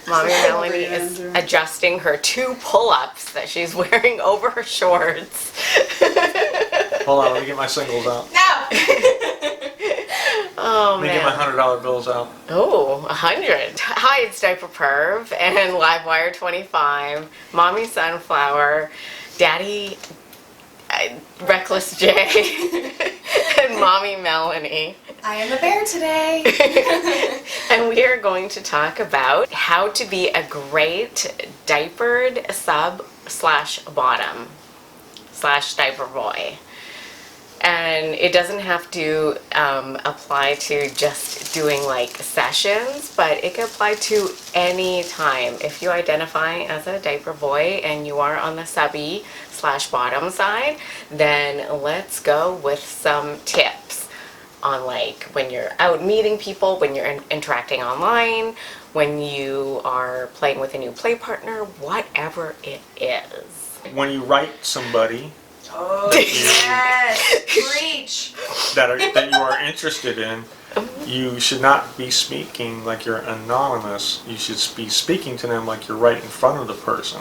Mommy Melanie is adjusting her 2 pull-ups that she's wearing over her shorts. Hold on, let me get my singles out. No! Oh, Let me get my $100 bills out. Oh, 100. Hi, it's Diaperperv and Livewire 25, Mommy Sunflower, Daddy Reckless J, and Mommy Melanie. I am a bear today. And we are going to talk about how to be a great diapered sub/bottom / diaper boy. And it doesn't have to apply to just doing like sessions, but it can apply to any time. If you identify as a diaper boy and you are on the subby / bottom side, then let's go with some tips on like when you're out meeting people, when you're interacting online, when you are playing with a new play partner, whatever it is. When you write somebody Oh, yes. Preach. that you are interested in, you should not be speaking like you're anonymous. You should be speaking to them like you're right in front of the person,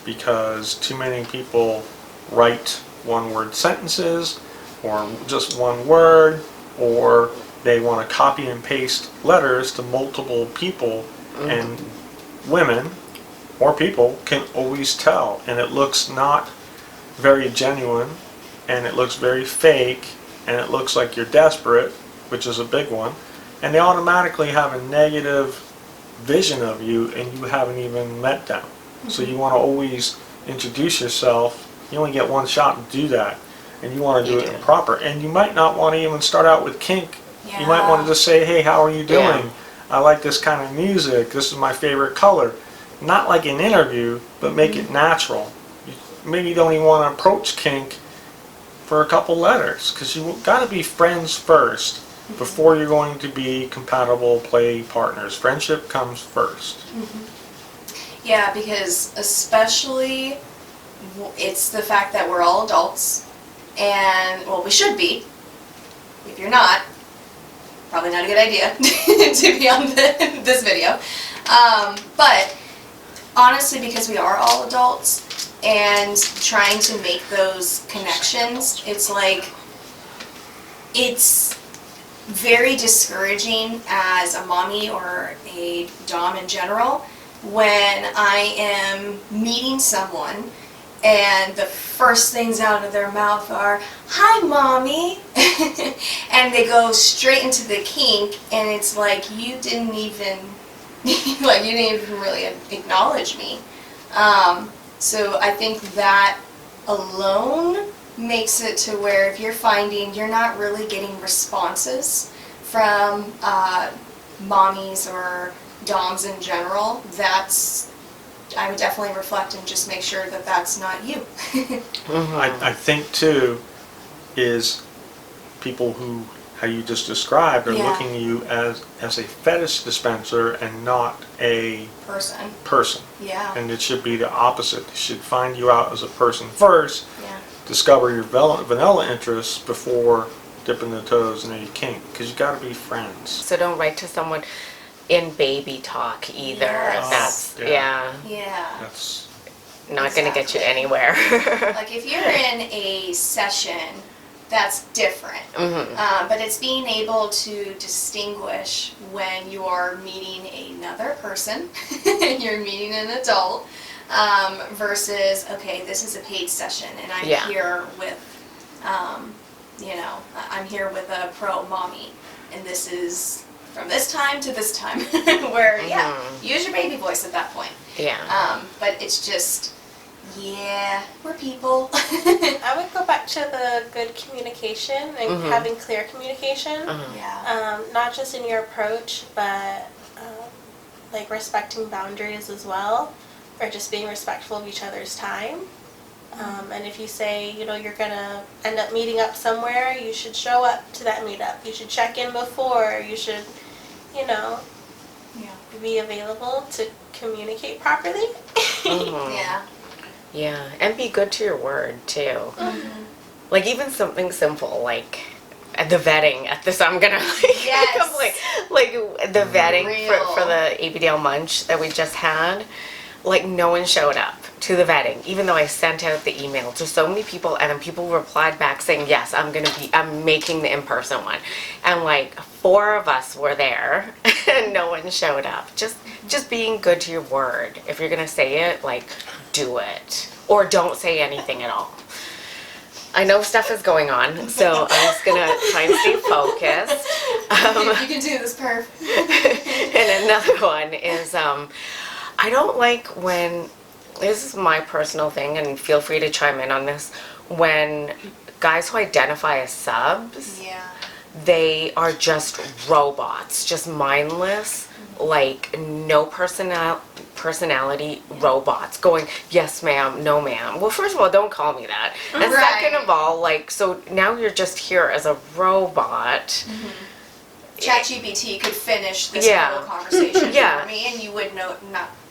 because too many people write one-word sentences or just one word, or they want to copy and paste letters to multiple people, and women or people can always tell, and it looks not very genuine, and it looks very fake, and it looks like you're desperate, which is a big one, and they automatically have a negative vision of you, and you haven't even met them. So you want to always introduce yourself. You only get one shot to do that, and you want to do it proper. And you might not want to even start out with kink. Yeah. You might want to just say, hey, how are you doing? Yeah. I like this kind of music. This is my favorite color. Not like an interview, but make it natural. Maybe you don't even want to approach kink for a couple letters, because you got to be friends first before you're going to be compatible play partners. Friendship comes first. Yeah, because especially it's the fact that we're all adults, and well, we should be. If you're not, probably not a good idea to be on this video. But honestly, because we are all adults and trying to make those connections, it's like, it's very discouraging as a mommy or a dom in general when I am meeting someone and the first things out of their mouth are, "Hi, mommy," and they go straight into the kink, and it's like, you didn't even really acknowledge me. So I think that alone makes it to where if you're finding you're not really getting responses from mommies or doms in general, I would definitely reflect and just make sure that that's not you. I think too is people who, how you just described, are looking at you as a fetish dispenser and not a person. Yeah. And it should be the opposite. They should find you out as a person first, Yeah. discover your vanilla interests before dipping their toes in any kink, because you got to be friends. So don't write to someone in baby talk either. Yes. That's Yeah. That's not going to get you anywhere. Like if you're in a session, that's different. But it's being able to distinguish when you are meeting another person, you're meeting an adult, versus, okay, this is a paid session and I'm here with, I'm here with a pro mommy, and this is from this time to this time, where, use your baby voice at that point. Yeah. But it's just, we're people. I would go back to the good communication and having clear communication. Not just in your approach, but like respecting boundaries as well, or just being respectful of each other's time. And if you say, you're going to end up meeting up somewhere, you should show up to that meetup. You should check in before. You should, be available to communicate properly. Yeah, and be good to your word too. Like even something simple like the vetting at this. I'm gonna like, Yes. complain. Like the vetting Real. for the ABDL munch that we just had. Like no one showed up to the vetting, even though I sent out the email to so many people, and then people replied back saying, yes, I'm making the in-person one. And like 4 of us were there and no one showed up. Just being good to your word. If you're gonna say it, like do it. Or don't say anything at all. I know stuff is going on, so I'm just gonna try and stay focused. You can do this, perv. And another one is, I don't like when, this is my personal thing, and feel free to chime in on this, when guys who identify as subs, Yeah. they are just robots, just mindless, like no personality robots going, yes ma'am, no ma'am. Well, first of all, don't call me that. And Right. second of all, like, so now you're just here as a robot. ChatGPT could finish this Yeah. whole conversation Yeah. for me, and you would not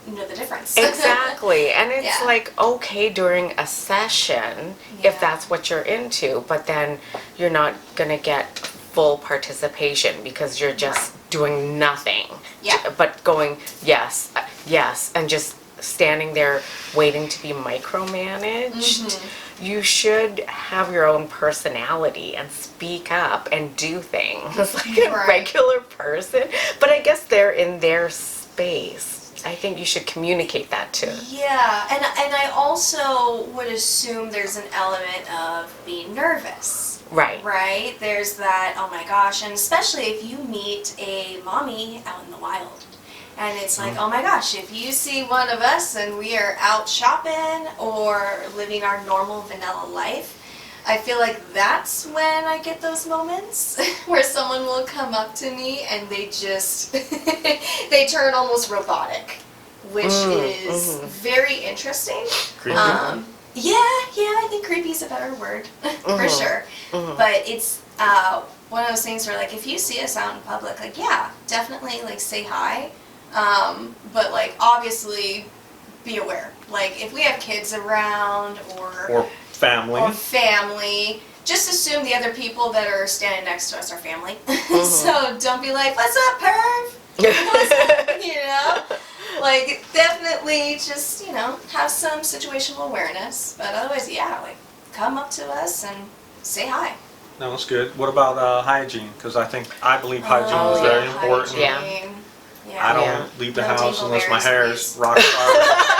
know the difference. Exactly. And it's Yeah. like okay during a session Yeah. if that's what you're into, but then you're not going to get full participation because you're just doing nothing. Yeah. But going, yes, yes, and just standing there waiting to be micromanaged. You should have your own personality and speak up and do things like a Right. regular person. But I guess they're in their space. I think you should communicate that too. Yeah, and I also would assume there's an element of being nervous. Right. Right? There's that, oh my gosh, and especially if you meet a mommy out in the wild. And it's like, oh my gosh, if you see one of us and we are out shopping or living our normal vanilla life, I feel like that's when I get those moments where someone will come up to me and they just, they turn almost robotic, which is very interesting. Creepy. Yeah, I think creepy is a better word, for sure. But it's one of those things where, like, if you see us out in public, like, yeah, definitely, like, say hi. But, like, obviously, be aware. Like, if we have kids around Or family. just assume the other people that are standing next to us are family. So don't be like, what's up, perv? What's up? You know? Like, definitely just, you know, have some situational awareness. But otherwise, yeah, like, come up to us and say hi. No, that's good. What about hygiene? Because I believe hygiene is very important. Yeah. Yeah. I don't Yeah. leave the No house unless my dingleberries, hair is please. rock hard.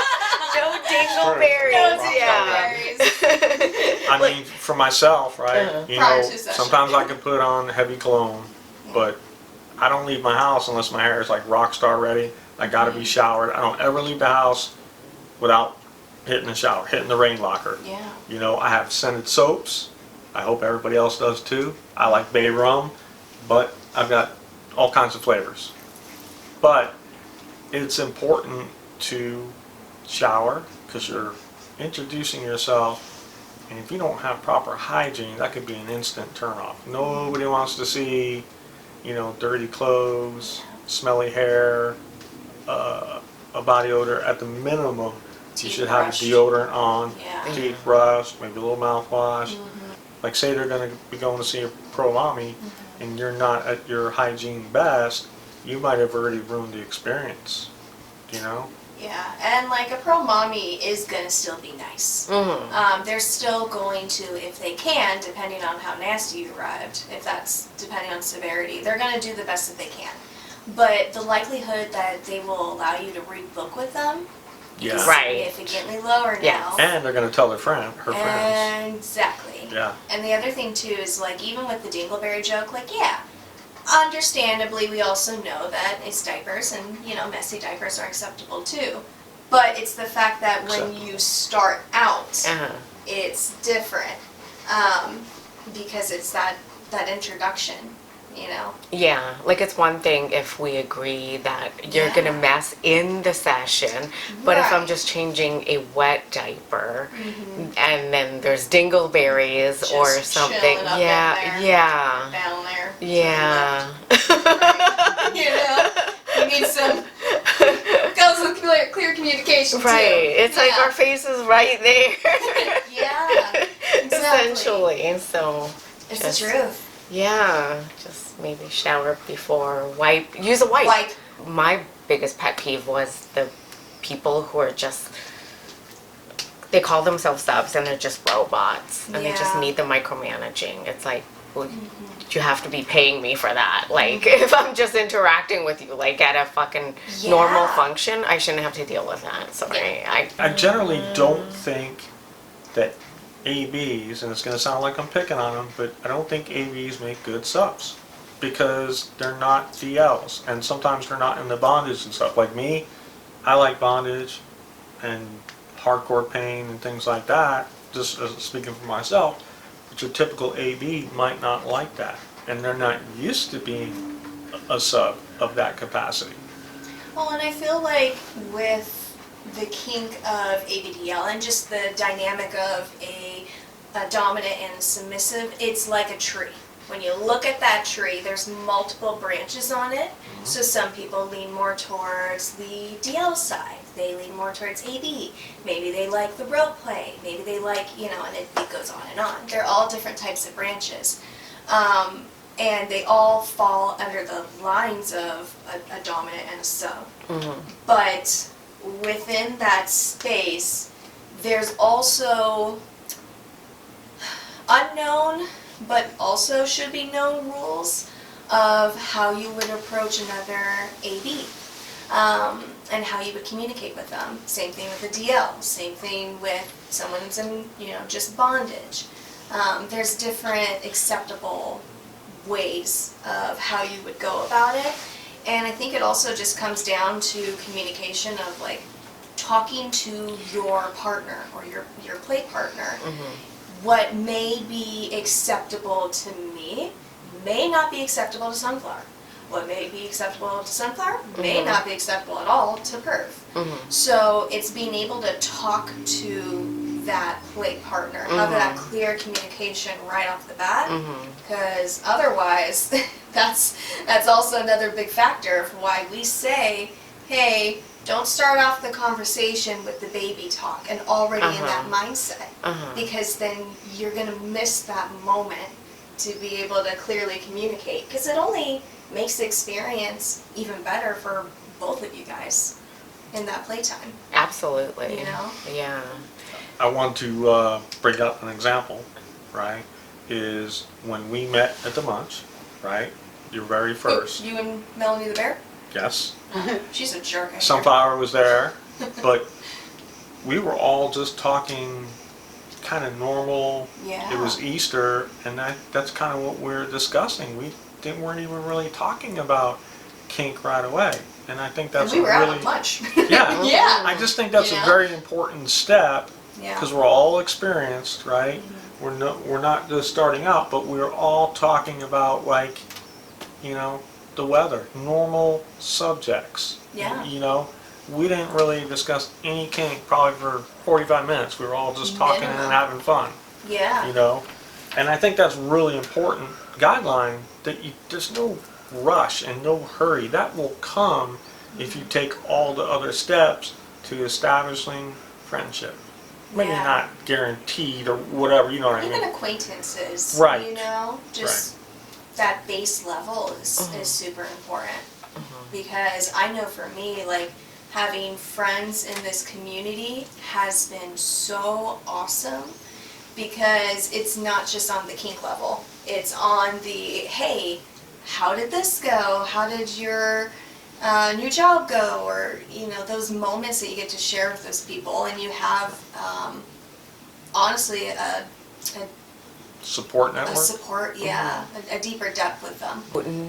No dingleberries. No Yeah. dingleberries. I mean, for myself, right? You Prior know, to session. sometimes I can put on heavy cologne, but I don't leave my house unless my hair is like rock star ready. I gotta be showered. I don't ever leave the house without hitting the shower, hitting the rain locker. Yeah. You know, I have scented soaps. I hope everybody else does too. I like bay rum, but I've got all kinds of flavors. But it's important to shower because you're introducing yourself, and if you don't have proper hygiene, that could be an instant turnoff. Nobody wants to see, you know, dirty clothes, smelly hair, a body odor. At the minimum, you should have a Toothbrush. deodorant on, Yeah. toothbrush, maybe a little mouthwash. Like, say they're going to be going to see a pro mommy, and you're not at your hygiene best, you might have already ruined the experience. You know? Yeah, and like a pro mommy is gonna still be nice. They're still going to, if they can, depending on how nasty you arrived, if that's depending on severity, they're gonna do the best that they can. But the likelihood that they will allow you to read book with them Yeah. is Right. significantly lower Yes. now. And they're going to tell her friends. Exactly. Yeah. And the other thing too is, like, even with the dingleberry joke, like, yeah, understandably we also know that it's diapers, and, you know, messy diapers are acceptable too. But it's the fact that when you start out, it's different, because it's that introduction, you know. Yeah, like it's one thing if we agree that you're Yeah. gonna mess in the session, but if I'm Right. just changing a wet diaper and then there's dingleberries or Just something, chilling up in there. yeah, Down there. yeah. You know, you need some clear communication too. Right, it's like Yeah. our face is right there. Yeah, exactly. Essentially, so. It's just- the truth. Yeah, just maybe shower before, use a wipe. Wipe. My biggest pet peeve was the people who are just, they call themselves subs and they're just robots and they just Yeah. need the micromanaging. It's like, well, you have to be paying me for that. Like, if I'm just interacting with you, like at a fucking normal Yeah. function, I shouldn't have to deal with that. Sorry. I generally don't think that ABs, and it's going to sound like I'm picking on them, but I don't think ABs make good subs because they're not DLs, and sometimes they're not in the bondage and stuff. Like me, I like bondage and hardcore pain and things like that, just speaking for myself, but your typical AB might not like that, and they're not used to being a sub of that capacity. Well, and I feel like with the kink of ABDL and just the dynamic of a dominant and submissive, it's like a tree. When you look at that tree, there's multiple branches on it. So some people lean more towards the DL side. They lean more towards AB. Maybe they like the role play. Maybe they like, and it goes on and on. They're all different types of branches. And they all fall under the lines of a dominant and a sub. But within that space, there's also unknown but also should be known rules of how you would approach another AB and how you would communicate with them. Same thing with a DL, same thing with someone who's in, just bondage. There's different acceptable ways of how you would go about it. And I think it also just comes down to communication of like talking to your partner or your play partner. What may be acceptable to me may not be acceptable to Sunflower. What may be acceptable to Sunflower may not be acceptable at all to Perv. So it's being able to talk to that play partner, have that clear communication right off the bat, because otherwise that's also another big factor of why we say, hey, don't start off the conversation with the baby talk and already in that mindset, because then you're going to miss that moment to be able to clearly communicate, because it only makes the experience even better for both of you guys in that playtime. Absolutely. Yeah. I want to bring up an example, right, is when we met at the Munch, right, your very first. You and Melanie the Bear? Yes. She's a jerk. I hear. Sunflower was there, but we were all just talking kind of normal. Yeah. It was Easter, and that's kind of what we were discussing. We weren't even really talking about kink right away, and I think that's and we were really, out at lunch. Yeah. Yeah. I just think that's a very important step, because we're all experienced, right? We're not just starting out, but we're all talking about like, the weather, normal subjects. Yeah. We didn't really discuss any kink probably for 45 minutes. We were all just talking and having fun. Yeah. And I think that's really important guideline, that there's no rush and no hurry. That will come if you take all the other steps to establishing friendship. Maybe not guaranteed or whatever, you know what I mean? Even acquaintances. Right. Just that base level is super important. Because I know for me, like, having friends in this community has been so awesome, because it's not just on the kink level. It's on the, hey, how did this go? How did your new job go? Or, those moments that you get to share with those people, and you have, honestly, a Support network? a support, a deeper depth with them.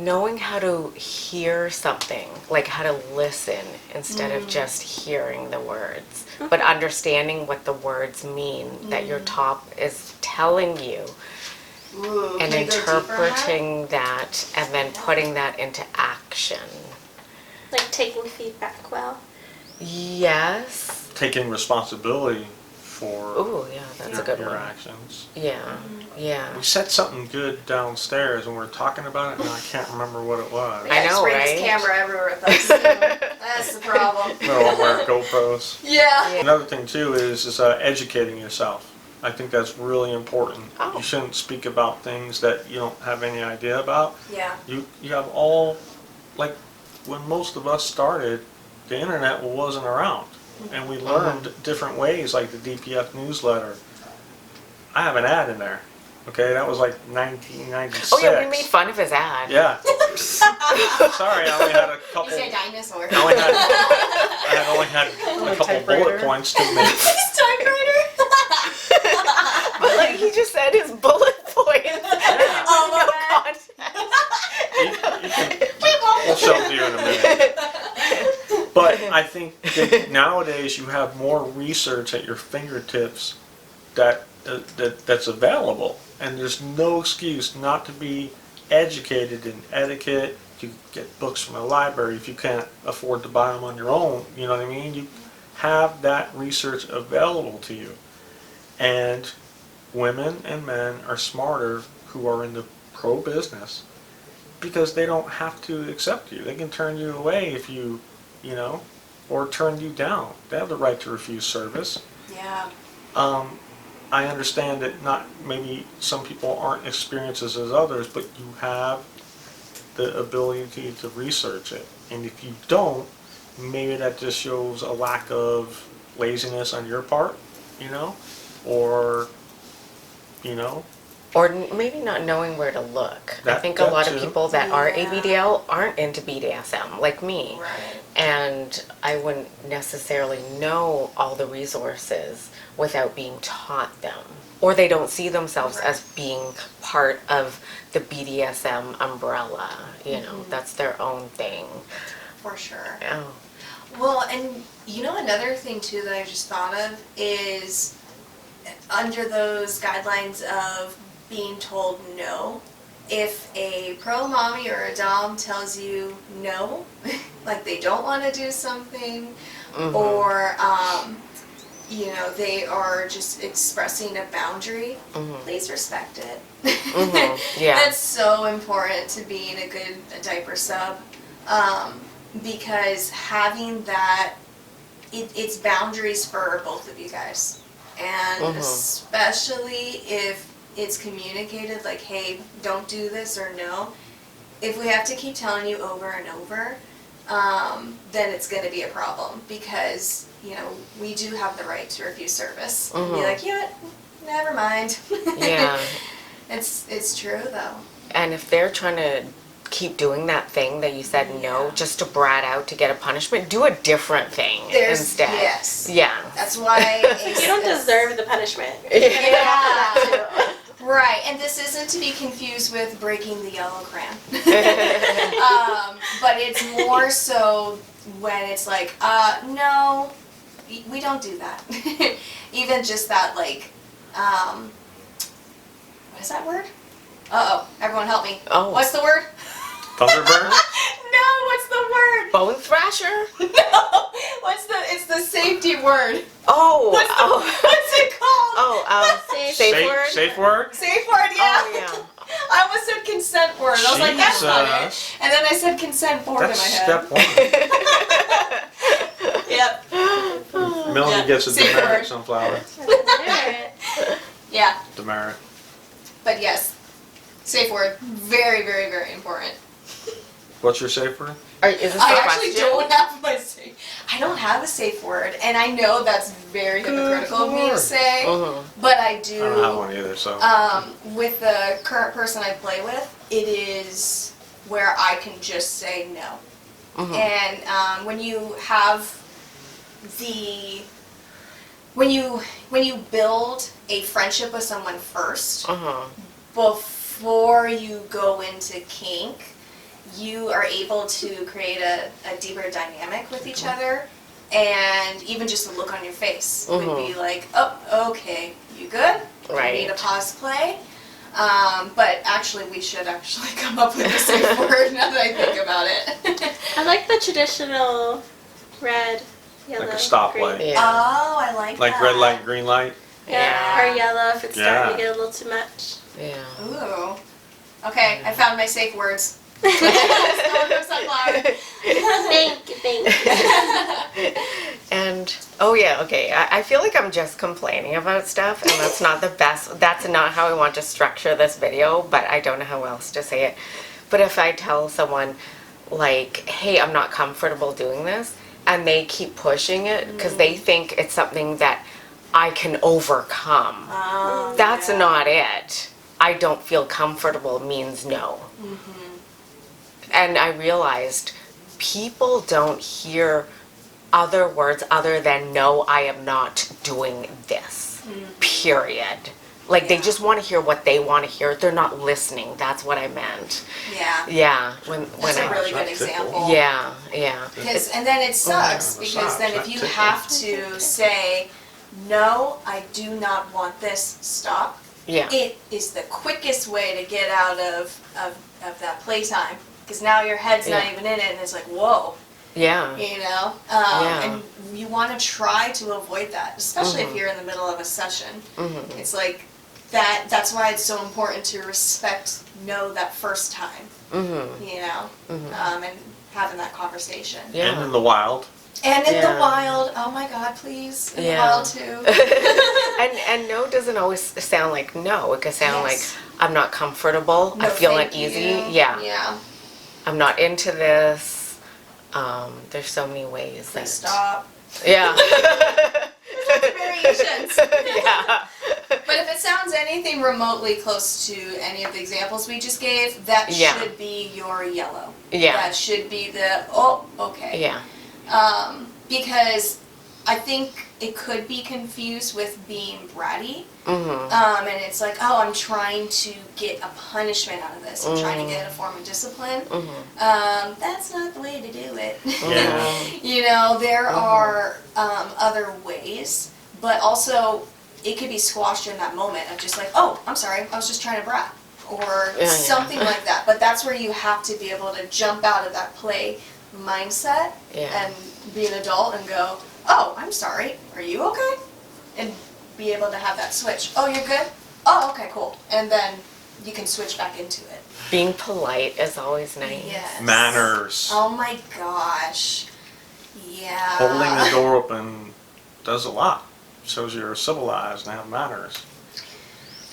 Knowing how to hear something, like how to listen instead of just hearing the words, but understanding what the words mean that your top is telling you. Ooh, And can you go deeper on that? interpreting that and then putting that into action. Like taking feedback well. Yes. Taking responsibility for Ooh, yeah, that's a good your one. actions. Yeah, yeah. We said something good downstairs and we were talking about it, and I can't remember what it was. I know, bring right? this camera everywhere with us. That's the problem. We'll all wear GoPros. Yeah. Another thing too is educating yourself, I think that's really important. Oh. You shouldn't speak about things that you don't have any idea about. Yeah. You have all, like, when most of us started, the internet wasn't around. And we learned different ways, like the DPF newsletter. I have an ad in there. Okay, that was like 1996. Oh yeah, we made fun of his ad. Yeah. Sorry, I only had a couple. You say dinosaur. I only had a couple bullet points to make. His typewriter. But like he just said his bullet points. Oh my God. We'll show it to you in a minute. But I think that nowadays you have more research at your fingertips that's available, and there's no excuse not to be educated in etiquette. You get books from a library if you can't afford to buy them on your own. You know what I mean? You have that research available to you, and women and men are smarter who are in the pro business because they don't have to accept you. They can turn you away if you know, or turn you down. They have the right to refuse service. Yeah. I understand that not maybe some people aren't experiences as others, but you have the ability to research it. And if you don't, maybe that just shows a lack of laziness on your part, you know, or, you know. Or maybe not knowing where to look. I think a lot of people that are ABDL aren't into BDSM, like me. Right. And I wouldn't necessarily know all the resources without being taught them. Or they don't see themselves as being part of the BDSM umbrella. You know, that's their own thing. For sure. Oh. Well, and you know another thing too that I just thought of is under those guidelines of being told no, if a pro mommy or a dom tells you no, like they don't want to do something, or you know, they are just expressing a boundary, please respect it. Yeah. That's so important to being a good diaper sub, because having that, it's boundaries for both of you guys, and especially if it's communicated like, hey, don't do this or no. If we have to keep telling you over and over, then it's going to be a problem because, you know, we do have the right to refuse service. Be like, you know what, never mind. Yeah. It's true though. And if they're trying to keep doing that thing that you said no, just to brat out to get a punishment, do a different thing instead. Yes. Yeah. That's why You don't deserve the punishment. Yeah. Right, and this isn't to be confused with breaking the yellow crayon. But it's more so when it's like, no, we don't do that. Even just that, like, what is that word? Uh-oh, everyone help me. Oh. What's the word? Thunderbird? No, what's the word? Bone thrasher? No, it's the safety word. Oh. What's it called? Safe word? Safe word? Safe word, yeah. Oh, yeah. I almost said consent word. I was like, that's not it. Jesus. And then I said consent board That's in my step head. one. Yep. Melanie gets a Safe demerit word. sunflower. Yeah, Demerit. but yes, safe word. Very, very, very important. What's your safe word? Is this I a actually question? don't have my safe. I don't have a safe word, and I know that's very hypocritical of me to say, but I do. I don't have one either, so. With the current person I play with, it is where I can just say no. And when you have when you build a friendship with someone first, before you go into kink, you are able to create a deeper dynamic with each other, and even just the look on your face would be like, oh, okay, you good? Right. You need to pause play. But actually, we should actually come up with a safe word now that I think about it. I like the traditional red, yellow, Like a stoplight. green. Yeah. Oh, I like that. Like red light, green light. Yeah. Or yellow if it's starting Yeah. to get a little too much. Yeah. Ooh. Okay, I found my safe words. Sunflower. Thank you. And Oh yeah, okay. I feel like I'm just complaining about stuff, and that's not the best. That's not how I want to structure this video, but I don't know how else to say it. But if I tell someone, like, hey, I'm not comfortable doing this, and they keep pushing it because they think it's something that I can overcome. That's not it. I don't feel comfortable means no. And I realized people don't hear other words other than no, I am not doing this. Period. Like they just want to hear what they want to hear. They're not listening. That's what I meant. Yeah. Yeah. That's a really good That's typical. example. Yeah, yeah. And then it sucks because then if you have to say, no, I do not want this, stop. Yeah. It is the quickest way to get out of that playtime. Because now your head's not even in it and it's like, whoa. Yeah. You know? And you want to try to avoid that, especially if you're in the middle of a session. It's like, that's why it's so important to respect no that first time. You know? And having that conversation. Yeah. And in the wild. And in the wild, oh my God, please, in the wild too. And no doesn't always sound like no. It could sound like I'm not comfortable. No, I feel thank uneasy. you. Yeah. I'm not into this. There's so many ways. Please stop. Yeah. Variations. Yeah. But if it sounds anything remotely close to any of the examples we just gave, that should be your yellow. Yeah. That should be the, oh, okay. Yeah. Because I think it could be confused with being bratty. And it's like, oh, I'm trying to get a punishment out of this. I'm trying to get a form of discipline. That's not the way to do it. Yeah. You know, there are other ways, but also it could be squashed in that moment of just like, oh, I'm sorry, I was just trying to brat. Or something like that. But that's where you have to be able to jump out of that play mindset and be an adult and go, oh, I'm sorry, are you okay? And be able to have that switch. Oh, you're good? Oh, okay, cool. And then you can switch back into it. Being polite is always nice. Yes. Manners. Oh my gosh. Yeah. Holding the door open does a lot. Shows you're civilized and have manners.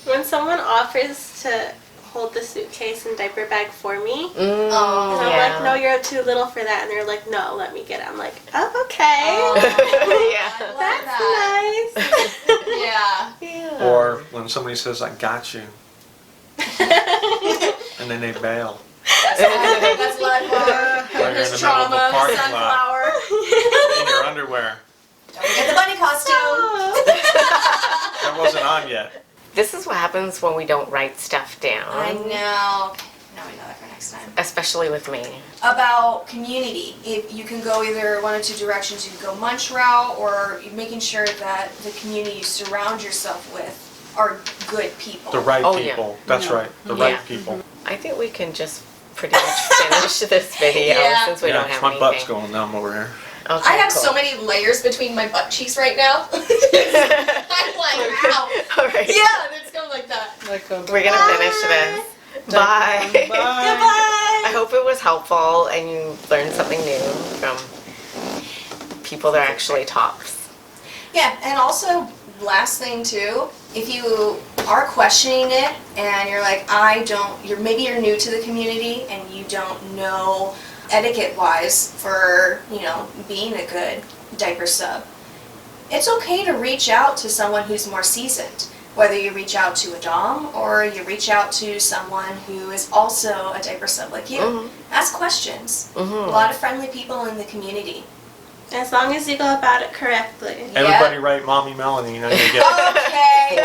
When someone offers to hold the suitcase and diaper bag for me, and Oh, I'm like, no, you're too little for that, and they're like, no, let me get it. I'm like, oh, okay. Yeah. I love That's that. nice. Yeah. Or when somebody says, I got you, and then they bail. That's life hard. While you're in the There's middle of a trauma, parking lot sunflower. in your underwear. Don't forget the bunny costume. That wasn't on yet. This is what happens when we don't write stuff down. I know. Okay, now we know that for next time. Especially with me. About community, if you can go either one of two directions. You can go munch route, or making sure that the community you surround yourself with are good people. The right Oh, yeah. people. That's right. The Yeah. right people. I think we can just pretty much finish this video since we don't have my anything. butt's going numb over here. Okay, I have cool. so many layers between my butt cheeks right now. I'm like, ow. All right. Yeah, it's going like that. We're gonna finish this. Bye. Goodbye. I hope it was helpful and you learned something new from people that are actually tops. Yeah, and also, last thing too, if you are questioning it and you're like, maybe you're new to the community and you don't know etiquette-wise for, being a good diaper sub, it's okay to reach out to someone who's more seasoned. Whether you reach out to a dom or you reach out to someone who is also a diaper sub like you. Ask questions. A lot of friendly people in the community. As long as you go about it correctly. Everybody write Mommy Melanie, you get Okay,